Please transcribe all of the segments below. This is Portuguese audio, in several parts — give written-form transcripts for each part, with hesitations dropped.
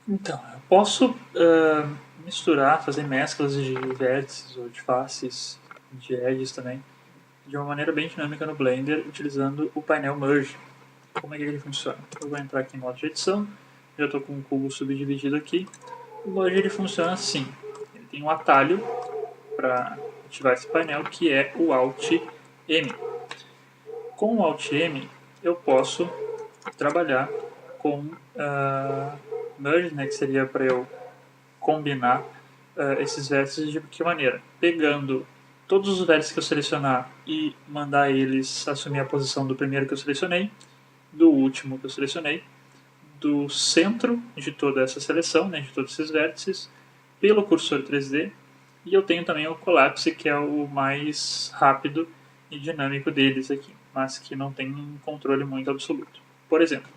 Então, eu posso misturar, fazer mesclas de vértices ou de faces, de edges também, de uma maneira bem dinâmica no Blender, utilizando o painel Merge. Como é que ele funciona? Eu vou entrar aqui em modo de edição, já estou com o cubo subdividido aqui. O Merge ele funciona assim, ele tem um atalho para ativar esse painel, que é o Alt M. Com o Alt M, eu posso trabalhar com Merge, né, que seria para eu combinar esses vértices de que maneira? Pegando todos os vértices que eu selecionar e mandar eles assumir a posição do primeiro que eu selecionei, do último que eu selecionei, do centro de toda essa seleção, né, de todos esses vértices, pelo cursor 3D, e eu tenho também o Collapse, que é o mais rápido e dinâmico deles aqui, mas que não tem um controle muito absoluto. Por exemplo,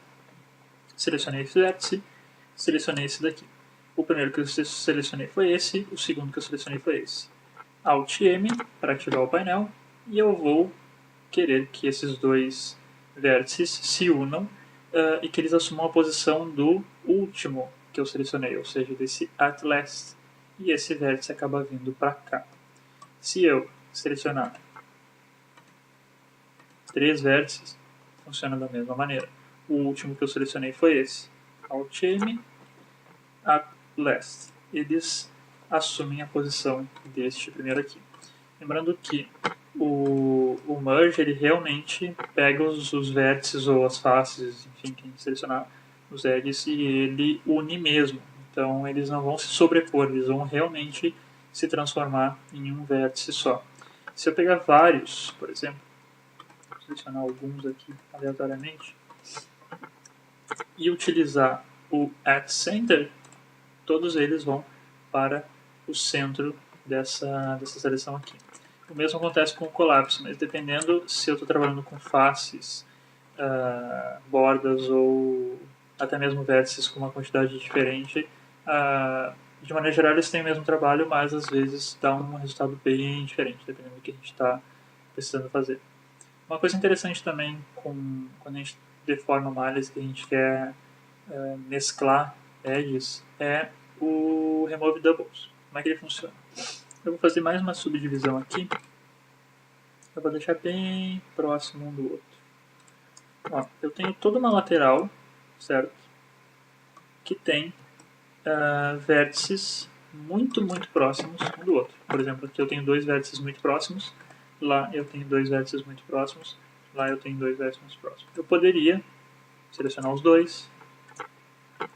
selecionei esse vértice, selecionei esse daqui. O primeiro que eu selecionei foi esse, o segundo que eu selecionei foi esse. Alt M para ativar o painel, e eu vou querer que esses dois vértices se unam e que eles assumam a posição do último que eu selecionei, ou seja, desse at last. E esse vértice acaba vindo para cá. Se eu selecionar três vértices, funciona da mesma maneira. O último que eu selecionei foi esse. Alt M, at last. Eles assumem a posição deste primeiro aqui. Lembrando que o merge ele realmente pega os vértices ou as faces, enfim, quem selecionar os edges, e ele une mesmo. Então eles não vão se sobrepor, eles vão realmente se transformar em um vértice só. Se eu pegar vários, por exemplo, vou selecionar alguns aqui aleatoriamente, e utilizar o at center, todos eles vão para o centro dessa seleção aqui. O mesmo acontece com o colapso, mas dependendo se eu estou trabalhando com faces, bordas ou até mesmo vértices com uma quantidade diferente, de maneira geral eles têm o mesmo trabalho, mas às vezes dá um resultado bem diferente, dependendo do que a gente está precisando fazer. Uma coisa interessante também quando a gente deforma malhas que a gente quer mesclar edges é o Remove Doubles. Como é que ele funciona? Eu vou fazer mais uma subdivisão aqui. Eu vou deixar bem próximo um do outro. Ó, eu tenho toda uma lateral, certo? Que tem vértices muito próximos um do outro. Por exemplo, aqui eu tenho dois vértices muito próximos, lá eu tenho dois vértices muito próximos, lá eu tenho dois vértices muito próximos. Eu poderia selecionar os dois,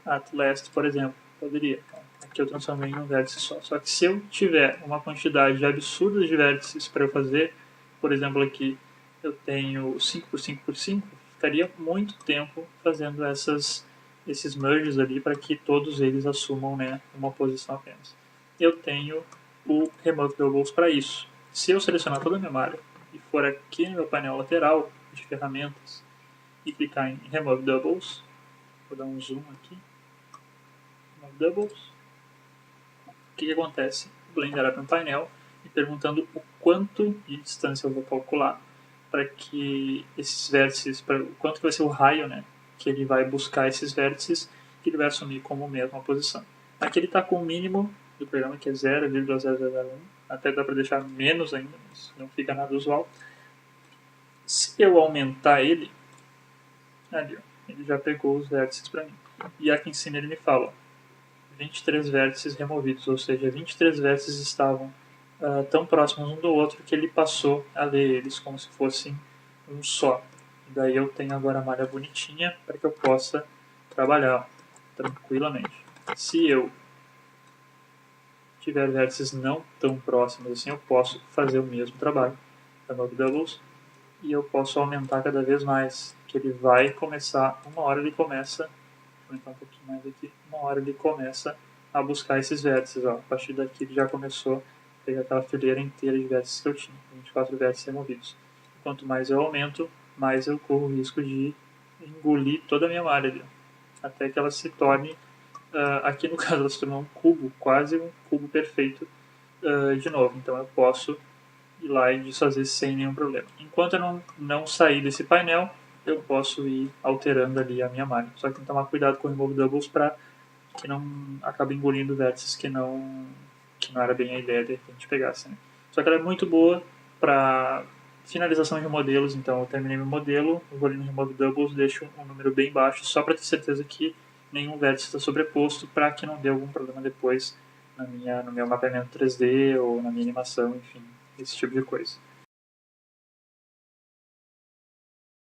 at last, por exemplo, poderia. Aqui eu transformei em um vértice só. Só que se eu tiver uma quantidade absurda de vértices para eu fazer, por exemplo, aqui eu tenho 5x5x5, ficaria muito tempo fazendo esses merges ali para que todos eles assumam, né, uma posição apenas. Eu tenho o Remove Doubles para isso. Se eu selecionar toda a minha malha e for aqui no meu painel lateral de ferramentas e clicar em Remove Doubles, vou dar um zoom aqui, Remove Doubles, o que acontece? O Blender abre um painel e perguntando o quanto de distância eu vou calcular para que esses vértices, para o quanto que vai ser o raio, né, que ele vai buscar esses vértices, que ele vai assumir como mesma posição. Aqui ele está com o mínimo do programa, que é 0,0001, até dá para deixar menos ainda, mas não fica nada usual. Se eu aumentar ele, ali, ó, ele já pegou os vértices para mim. E aqui em cima ele me fala, ó, 23 vértices removidos, ou seja, 23 vértices estavam tão próximos um do outro que ele passou a ler eles como se fossem um só. E daí eu tenho agora a malha bonitinha para que eu possa trabalhar tranquilamente. Se eu tiver vértices não tão próximos assim, eu posso fazer o mesmo trabalho da Node Doubles e eu posso aumentar cada vez mais, que ele vai começar, uma hora ele começa, vou aumentar um pouquinho mais aqui, uma hora ele começa a buscar esses vértices. Ó. A partir daqui ele já começou a pegar aquela fileira inteira de vértices que eu tinha, 24 vértices removidos. Quanto mais eu aumento, mais eu corro o risco de engolir toda a minha malha ali, até que ela se torne, aqui no caso ela se tornou um cubo, quase um cubo perfeito de novo. Então eu posso ir lá e desfazer sem nenhum problema. Enquanto eu não sair desse painel, eu posso ir alterando ali a minha malha. Só que tem que tomar cuidado com o Remove Doubles para acaba engolindo vértices que não era bem a ideia de repente pegasse, né? Só que ela é muito boa para finalização de modelos, então eu terminei meu modelo, eu vou ali no Remove Doubles, deixo um número bem baixo, só para ter certeza que nenhum vértice está sobreposto, para que não dê algum problema depois no meu mapeamento 3D ou na minha animação, enfim, esse tipo de coisa.